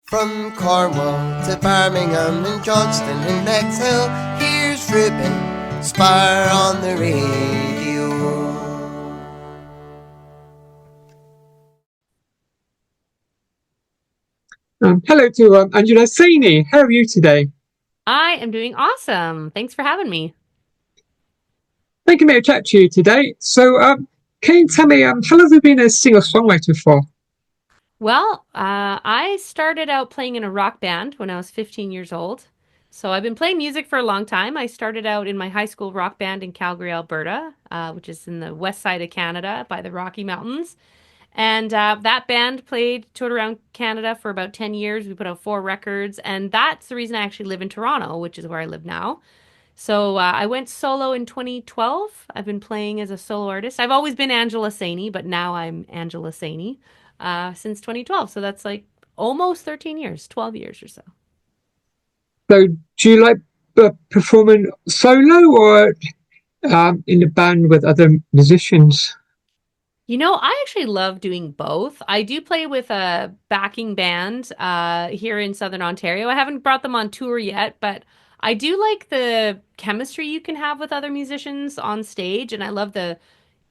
From Cornwall to Birmingham and Johnston and Bexhill, here's Ruben Spire on the radio. Hello to Angela Saini. How are you today? I am doing awesome. Thanks for having me. Thank you for chat to you today. So, can you tell me how long have you been a singer-songwriter for? Well, I started out playing in a rock band when I was 15 years old. So I've been playing music for a long time. I started out in my high school rock band in Calgary, Alberta, which is in the west side of Canada by the Rocky Mountains. And that band toured around Canada for about 10 years. We put out 4 records. And that's the reason I actually live in Toronto, which is where I live now. So I went solo in 2012. I've been playing as a solo artist. I've always been Angela Saini, but now I'm Angela Saini since 2012. So that's like almost 13 years, 12 years or so. So, do you like performing solo or in a band with other musicians? I actually love doing both. I do play with a backing band here in Southern Ontario. I haven't brought them on tour yet, but I do like the chemistry you can have with other musicians on stage, and I love the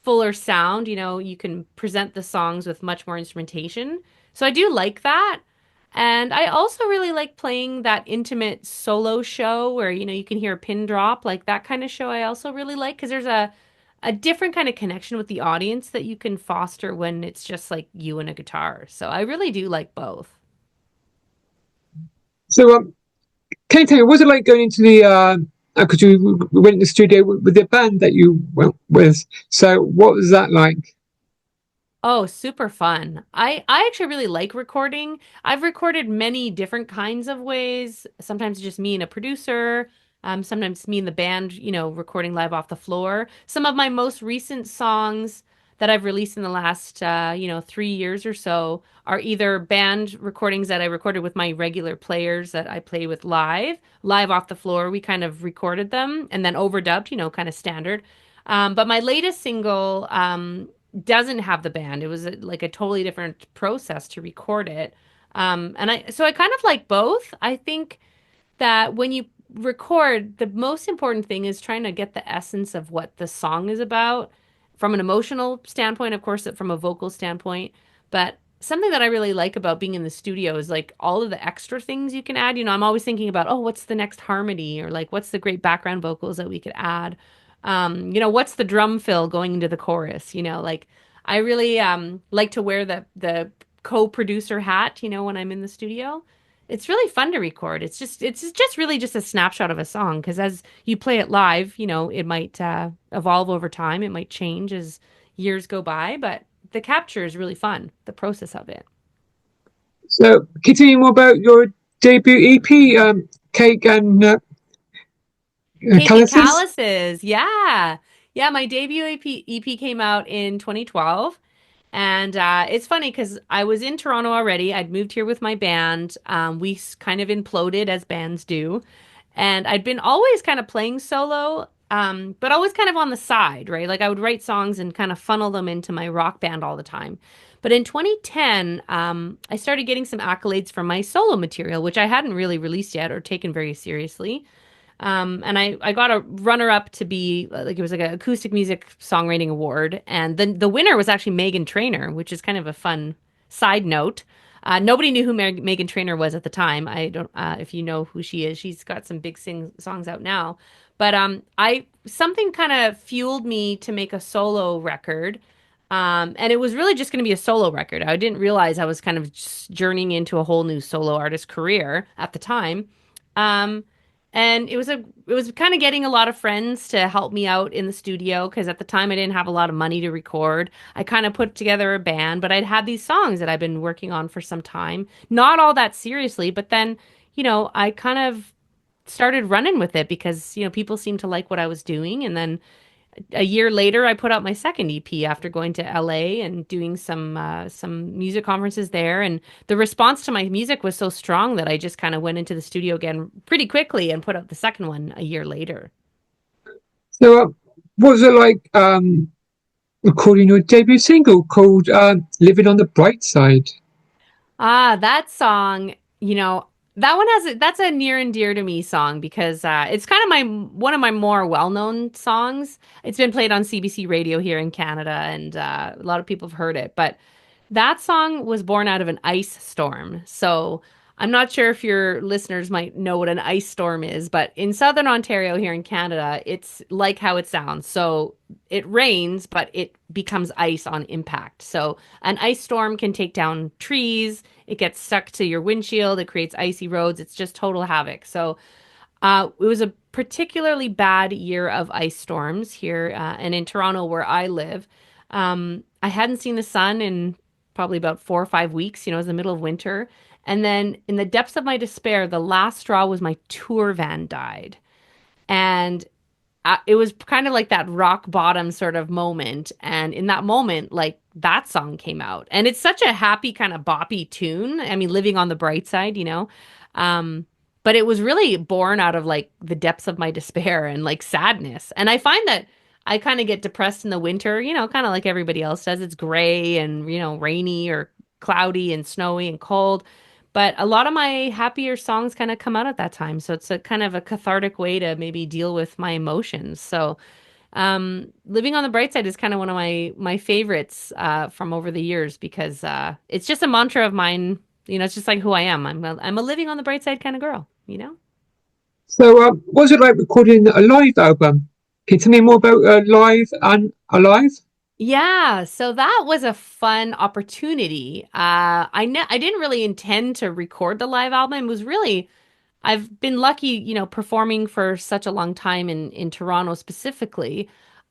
fuller sound. You can present the songs with much more instrumentation. So I do like that. And I also really like playing that intimate solo show where, you can hear a pin drop, like that kind of show I also really like because there's a different kind of connection with the audience that you can foster when it's just like you and a guitar. So I really do like both. So, can you tell me, what was it like going into the? Because you went in the studio with the band that you went with. So, what was that like? Oh, super fun. I actually really like recording. I've recorded many different kinds of ways. Sometimes just me and a producer, sometimes me and the band, recording live off the floor. Some of my most recent songs that I've released in the last 3 years or so are either band recordings that I recorded with my regular players that I play with live off the floor. We kind of recorded them and then overdubbed, kind of standard. But my latest single, doesn't have the band. It was like a totally different process to record it. And I kind of like both. I think that when you record, the most important thing is trying to get the essence of what the song is about from an emotional standpoint, of course, from a vocal standpoint. But something that I really like about being in the studio is like all of the extra things you can add. I'm always thinking about, oh, what's the next harmony or like what's the great background vocals that we could add. What's the drum fill going into the chorus? Like I really like to wear the co-producer hat, when I'm in the studio. It's really fun to record. It's just really just a snapshot of a song because as you play it live, it might evolve over time. It might change as years go by, but the capture is really fun, the process of it. So, can you tell me more about your debut EP, Cake and Cake and Calluses? Calluses. Yeah. Yeah, my debut EP came out in 2012. And it's funny because I was in Toronto already. I'd moved here with my band. We kind of imploded as bands do. And I'd been always kind of playing solo, but always kind of on the side, right? Like I would write songs and kind of funnel them into my rock band all the time. But in 2010, I started getting some accolades from my solo material, which I hadn't really released yet or taken very seriously. And I got a runner up to be like it was like an acoustic music songwriting award, and then the winner was actually Megan Trainor, which is kind of a fun side note. Nobody knew who Megan Trainor was at the time. I don't if you know who she is. She's got some big songs out now. But I something kind of fueled me to make a solo record. And it was really just going to be a solo record. I didn't realize I was kind of just journeying into a whole new solo artist career at the time. Um, and it was kind of getting a lot of friends to help me out in the studio because at the time I didn't have a lot of money to record. I kind of put together a band, but I'd had these songs that I've been working on for some time, not all that seriously, but then, I kind of started running with it because, people seemed to like what I was doing. And then a year later, I put out my second EP after going to LA and doing some music conferences there. And the response to my music was so strong that I just kind of went into the studio again pretty quickly and put out the second one a year later. So, what was it like recording your debut single called "Living on the Bright Side"? That song. You know, that one that's a near and dear to me song because it's kind of my one of my more well-known songs. It's been played on CBC radio here in Canada, and a lot of people have heard it. But that song was born out of an ice storm. So I'm not sure if your listeners might know what an ice storm is, but in southern Ontario here in Canada, it's like how it sounds. So it rains, but it becomes ice on impact. So an ice storm can take down trees. It gets stuck to your windshield. It creates icy roads. It's just total havoc. So it was a particularly bad year of ice storms here and in Toronto, where I live. I hadn't seen the sun in probably about 4 or 5 weeks. It was the middle of winter. And then, in the depths of my despair, the last straw was my tour van died. And it was kind of like that rock bottom sort of moment. And in that moment, like that song came out. And it's such a happy kind of boppy tune. I mean, living on the bright side. Um, but it was really born out of like the depths of my despair and like sadness. And I find that I kind of get depressed in the winter, kind of like everybody else does. It's gray and, rainy or cloudy and snowy and cold. But a lot of my happier songs kind of come out at that time. So it's a kind of a cathartic way to maybe deal with my emotions. So Living on the Bright Side is kind of one of my favorites from over the years because it's just a mantra of mine. It's just like who I am. I'm a living on the bright side kind of girl. So, what was it like recording a live album? Can you tell me more about live and alive? Yeah, so that was a fun opportunity. I didn't really intend to record the live album. It was really I've been lucky, performing for such a long time in Toronto specifically.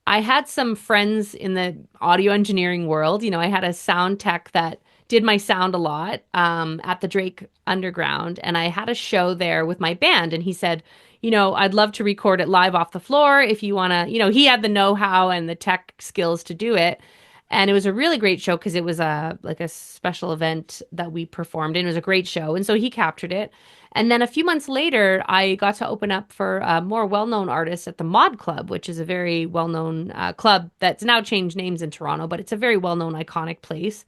I had some friends in the audio engineering world. I had a sound tech that did my sound a lot at the Drake Underground, and I had a show there with my band. And he said, I'd love to record it live off the floor if you want to. He had the know-how and the tech skills to do it. And it was a really great show because it was a special event that we performed in. It was a great show, and so he captured it. And then a few months later, I got to open up for a more well-known artist at the Mod Club, which is a very well-known club that's now changed names in Toronto, but it's a very well-known, iconic place.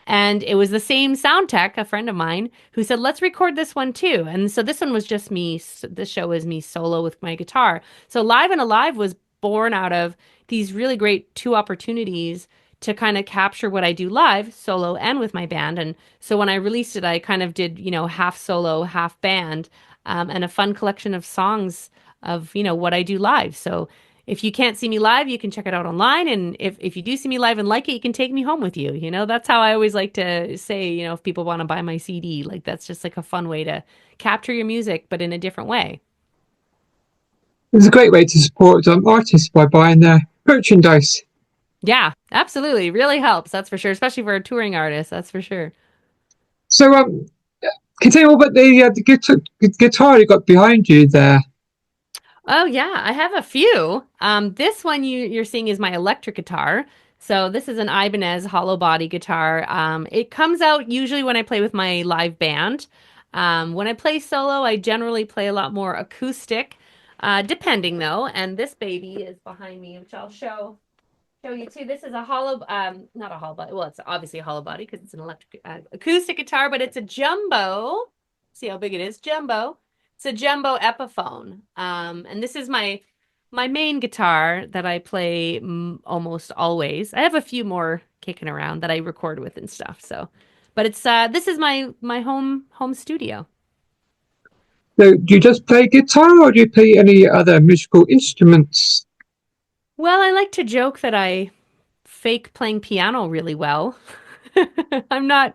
And it was the same sound tech, a friend of mine, who said, let's record this one too. And so this one was just me. This show was me solo with my guitar. So Live and Alive was born out of these really great two opportunities to kind of capture what I do live, solo and with my band. And so when I released it, I kind of did, half solo, half band, and a fun collection of songs of, what I do live. So if you can't see me live, you can check it out online. And if you do see me live and like it, you can take me home with you. That's how I always like to say, if people want to buy my CD, like that's just like a fun way to capture your music, but in a different way. It's a great way to support artists by buying their merchandise. Yeah, absolutely. Really helps. That's for sure. Especially for a touring artist. That's for sure. So, can you tell me more about the guitar you got behind you there? Oh yeah, I have a few. This one you're seeing is my electric guitar. So this is an Ibanez hollow body guitar. It comes out usually when I play with my live band. When I play solo, I generally play a lot more acoustic, depending though. And this baby is behind me, which I'll show you too. This is a not a hollow body. Well, it's obviously a hollow body because it's an electric acoustic guitar, but it's a jumbo. See how big it is? Jumbo. It's a jumbo Epiphone. And this is my main guitar that I play almost always. I have a few more kicking around that I record with and stuff. So, but it's this is my home studio. So, do you just play guitar, or do you play any other musical instruments? Well, I like to joke that I fake playing piano really well. I'm not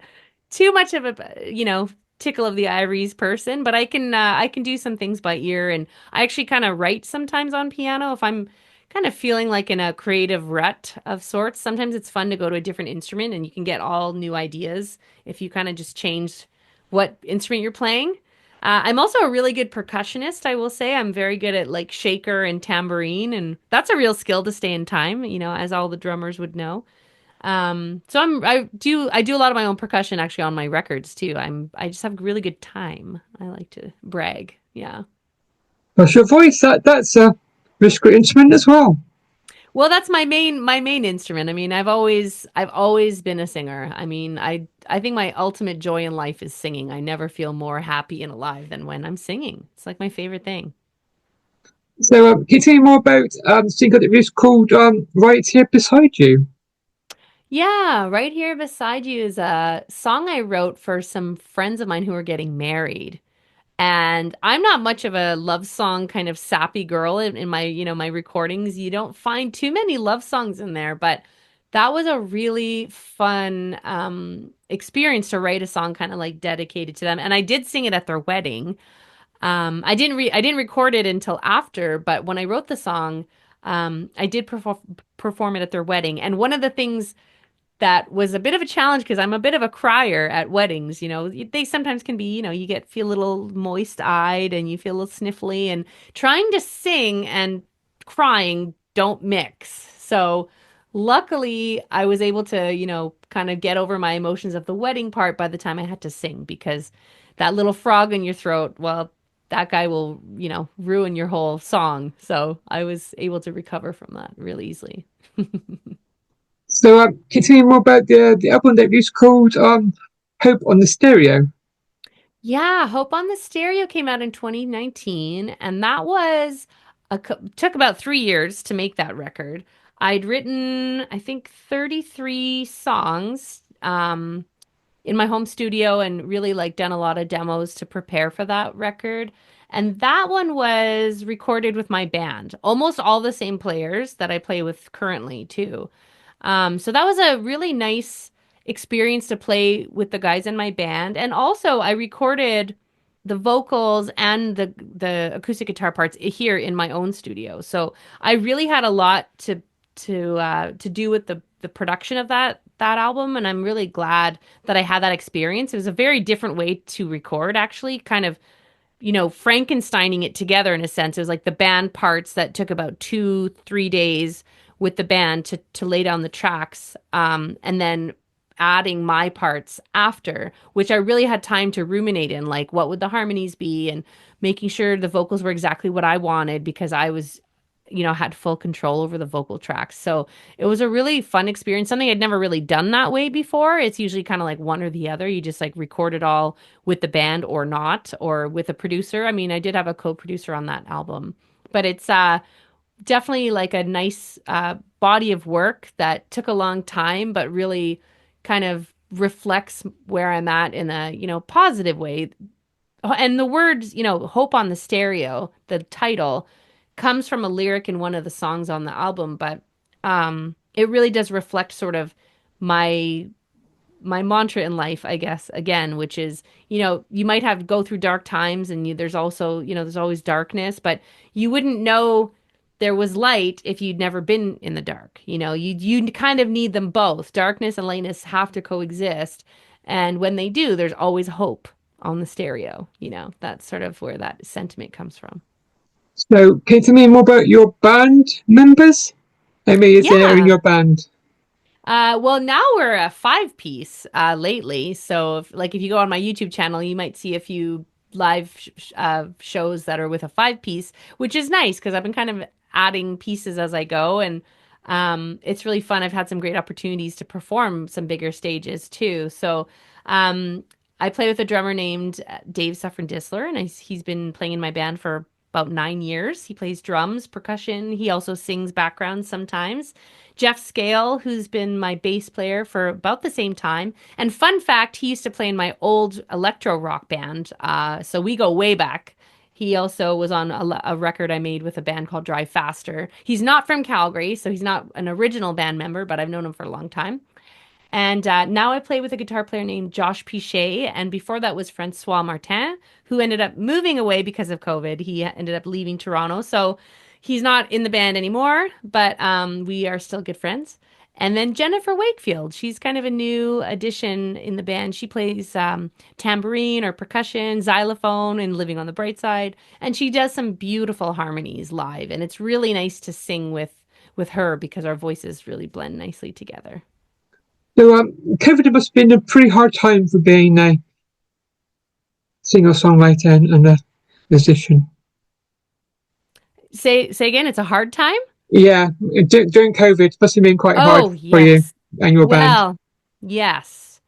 too much of a, tickle of the ivories person, but I can do some things by ear, and I actually kind of write sometimes on piano if I'm kind of feeling like in a creative rut of sorts. Sometimes it's fun to go to a different instrument and you can get all new ideas if you kind of just change what instrument you're playing. I'm also a really good percussionist, I will say. I'm very good at like shaker and tambourine, and that's a real skill to stay in time, as all the drummers would know. So I do a lot of my own percussion actually on my records too. I just have a really good time. I like to brag. Yeah. What's your voice? That's a musical instrument as well. Well, that's my main instrument. I mean, I've always been a singer. I mean, I think my ultimate joy in life is singing. I never feel more happy and alive than when I'm singing. It's like my favorite thing. So, can you tell me more about the single that was called "Right Here Beside You"? Yeah, right here beside you is a song I wrote for some friends of mine who are getting married. And I'm not much of a love song kind of sappy girl in my, my recordings. You don't find too many love songs in there, but that was a really fun experience to write a song kind of like dedicated to them. And I did sing it at their wedding. I didn't record it until after, but when I wrote the song, I did perform it at their wedding. And one of the things that was a bit of a challenge because I'm a bit of a crier at weddings. They sometimes can be, you feel a little moist-eyed and you feel a little sniffly, and trying to sing and crying don't mix. So luckily I was able to, kind of get over my emotions of the wedding part by the time I had to sing, because that little frog in your throat, well, that guy will, ruin your whole song. So I was able to recover from that really easily. So, can you tell me more about the album that was called "Hope on the Stereo"? Yeah, Hope on the Stereo came out in 2019, and that was took about 3 years to make that record. I'd written, I think, 33 songs in my home studio and really like done a lot of demos to prepare for that record. And that one was recorded with my band, almost all the same players that I play with currently too. So that was a really nice experience to play with the guys in my band. And also I recorded the vocals and the acoustic guitar parts here in my own studio. So I really had a lot to do with the production of that album, and I'm really glad that I had that experience. It was a very different way to record, actually, kind of Frankensteining it together in a sense. It was like the band parts that took about 2, 3 days with the band to lay down the tracks, and then adding my parts after, which I really had time to ruminate in, like what would the harmonies be, and making sure the vocals were exactly what I wanted, because I was, had full control over the vocal tracks. So it was a really fun experience, something I'd never really done that way before. It's usually kind of like one or the other. You just like record it all with the band or not, or with a producer. I mean, I did have a co-producer on that album, but it's definitely like a nice body of work that took a long time, but really kind of reflects where I'm at in a, positive way. And the words, Hope on the Stereo, the title, comes from a lyric in one of the songs on the album, but it really does reflect sort of my my mantra in life, I guess, again, which is, you might have go through dark times, and there's also, there's always darkness, but you wouldn't know there was light if you'd never been in the dark. You kind of need them both. Darkness and lightness have to coexist. And when they do, there's always hope on the stereo. That's sort of where that sentiment comes from. So, can you tell me more about your band members? I mean, is there in Yeah. your band? Well, now we're a five-piece lately. So, if you go on my YouTube channel, you might see a few live shows that are with a five-piece, which is nice because I've been kind of adding pieces as I go, and it's really fun. I've had some great opportunities to perform some bigger stages too. So, I play with a drummer named Dave Suffren-Disler, and he's been playing in my band for about 9 years. He plays drums, percussion. He also sings background sometimes. Jeff Scale, who's been my bass player for about the same time. And fun fact, he used to play in my old electro rock band. So we go way back. He also was on a record I made with a band called Drive Faster. He's not from Calgary, so he's not an original band member, but I've known him for a long time. And now I play with a guitar player named Josh Pichet. And before that was Francois Martin, who ended up moving away because of COVID. He ended up leaving Toronto. So he's not in the band anymore, but we are still good friends. And then Jennifer Wakefield, she's kind of a new addition in the band. She plays tambourine or percussion, xylophone, and Living on the Bright Side. And she does some beautiful harmonies live. And it's really nice to sing with her because our voices really blend nicely together. So, COVID must have been a pretty hard time for being a singer songwriter and a musician. Say again, it's a hard time? Yeah, during COVID, it must have been quite hard Oh, for you yes. and your band. Well, yes.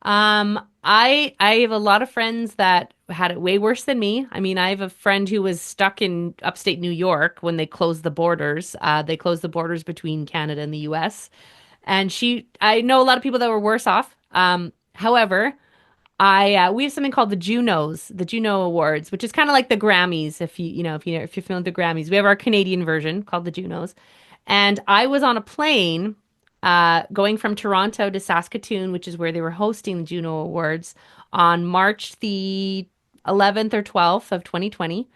I have a lot of friends that had it way worse than me. I mean, I have a friend who was stuck in upstate New York when they closed the borders. They closed the borders between Canada and the US. And I know a lot of people that were worse off. However, we have something called the Juno Awards, which is kind of like the Grammys. If you're familiar with the Grammys, we have our Canadian version called the Junos. And I was on a plane, going from Toronto to Saskatoon, which is where they were hosting the Juno Awards on March the 11th or 12th of 2020.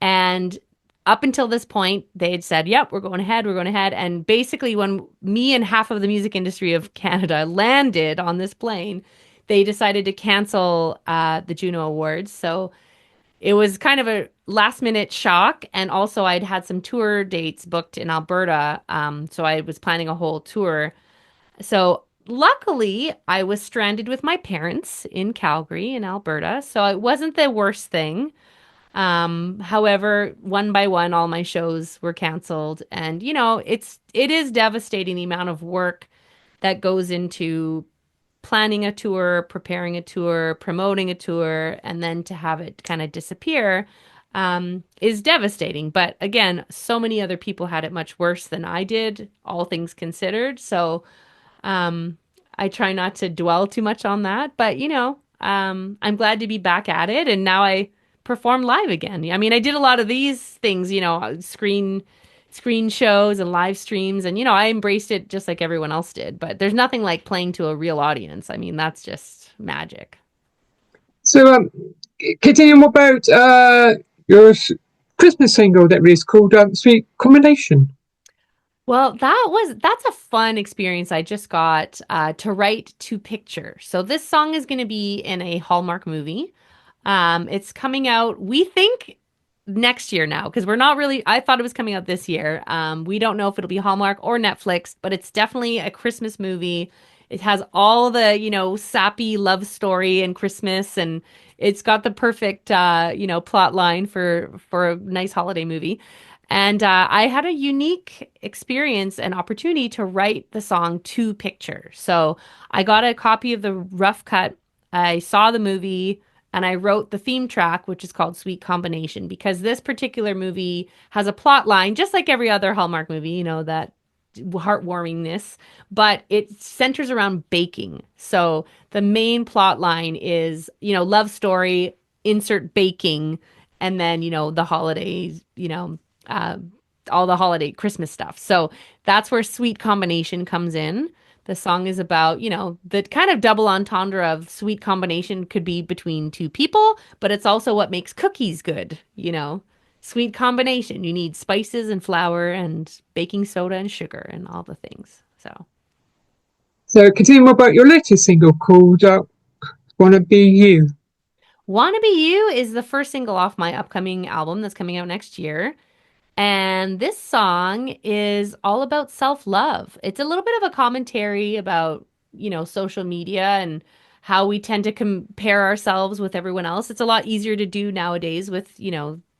And up until this point, they had said, yep, we're going ahead, we're going ahead. And basically, when me and half of the music industry of Canada landed on this plane, they decided to cancel the Juno Awards. So it was kind of a last minute shock. And also, I'd had some tour dates booked in Alberta. So I was planning a whole tour. So luckily, I was stranded with my parents in Calgary, in Alberta. So it wasn't the worst thing. However, one by one, all my shows were canceled. And, it is devastating the amount of work that goes into planning a tour, preparing a tour, promoting a tour, and then to have it kind of disappear, is devastating. But again, so many other people had it much worse than I did, all things considered. So, um, I try not to dwell too much on that, but I'm glad to be back at it, and now I perform live again. I mean, I did a lot of these things, screen shows and live streams, and I embraced it just like everyone else did. But there's nothing like playing to a real audience. I mean, that's just magic. So, continuing about your Christmas single that released called "Sweet Combination." Well, that's a fun experience I just got to write to picture. So this song is going to be in a Hallmark movie. It's coming out, we think next year now, because we're not really, I thought it was coming out this year. We don't know if it'll be Hallmark or Netflix, but it's definitely a Christmas movie. It has all the, sappy love story and Christmas, and it's got the perfect, plot line for a nice holiday movie. And I had a unique experience and opportunity to write the song to picture. So I got a copy of the rough cut. I saw the movie and I wrote the theme track, which is called Sweet Combination, because this particular movie has a plot line, just like every other Hallmark movie, that heartwarmingness, but it centers around baking. So the main plot line is, love story, insert baking, and then, the holidays, uh, all the holiday Christmas stuff. So that's where Sweet Combination comes in. The song is about, the kind of double entendre of sweet combination could be between two people, but it's also what makes cookies good. Sweet combination. You need spices and flour and baking soda and sugar and all the things. So, continuing about your latest single called "Wanna Be You." Wanna Be You is the first single off my upcoming album that's coming out next year. And this song is all about self-love. It's a little bit of a commentary about, social media and how we tend to compare ourselves with everyone else. It's a lot easier to do nowadays with,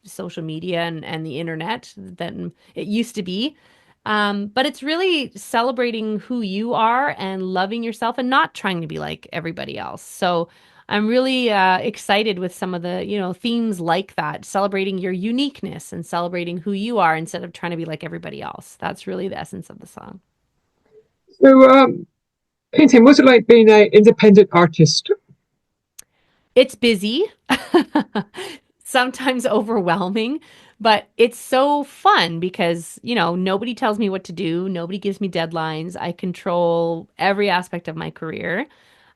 social media and the internet than it used to be. But it's really celebrating who you are and loving yourself and not trying to be like everybody else. So I'm really excited with some of the, themes like that, celebrating your uniqueness and celebrating who you are instead of trying to be like everybody else. That's really the essence of the song. So, painting, what's it like being an independent artist? It's busy, sometimes overwhelming, but it's so fun because, nobody tells me what to do. Nobody gives me deadlines. I control every aspect of my career.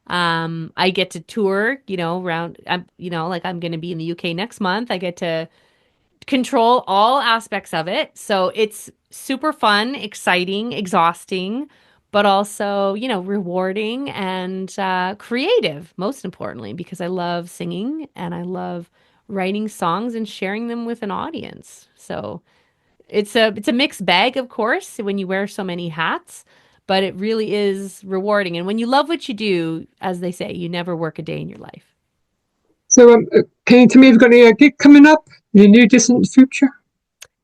I get to tour, around, like I'm going to be in the UK next month. I get to control all aspects of it. So it's super fun, exciting, exhausting, but also, rewarding and creative, most importantly, because I love singing and I love writing songs and sharing them with an audience. So it's a mixed bag, of course, when you wear so many hats, but it really is rewarding. And when you love what you do, as they say, you never work a day in your life. So, can you tell me if you've got any gig coming up in the near distant future?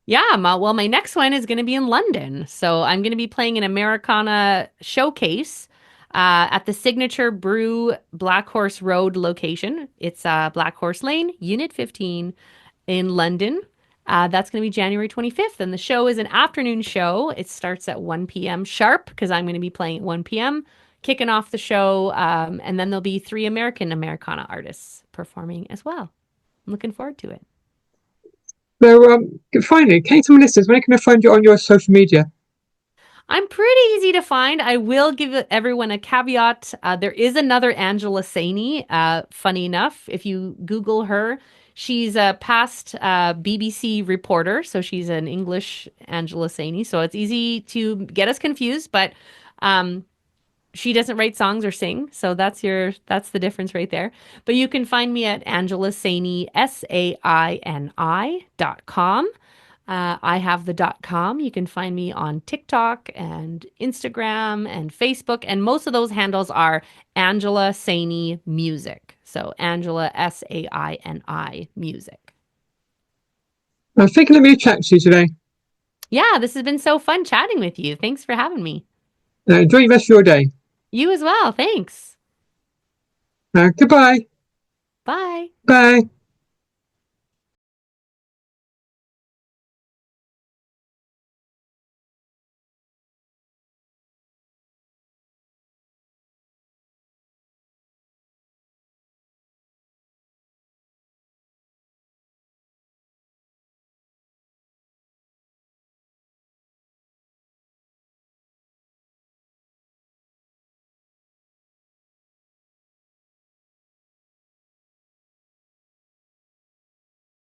Yeah, well, my next one is going to be in London. So I'm going to be playing an Americana showcase at the Signature Brew Black Horse Road location. It's Black Horse Lane, Unit 15 in London. That's going to be January 25th. And the show is an afternoon show. It starts at 1 p.m. sharp because I'm going to be playing at 1 p.m., kicking off the show. And then there'll be 3 Americana artists performing as well. I'm looking forward to it. So, finally, can you tell my listeners where can I find you on your social media? I'm pretty easy to find. I will give everyone a caveat. There is another Angela Saini. Funny enough, if you Google her, she's a past BBC reporter, so she's an English Angela Saini. So it's easy to get us confused, but she doesn't write songs or sing, so that's the difference right there. But you can find me at Angela Saini, SAINI.com. I have the .com. You can find me on TikTok and Instagram and Facebook, and most of those handles are Angela Saini Music. So Angela Saini Music. Thank you for letting me chat to you today. Yeah, this has been so fun chatting with you. Thanks for having me. Enjoy the rest of your day. You as well. Thanks. Goodbye. Bye. Bye.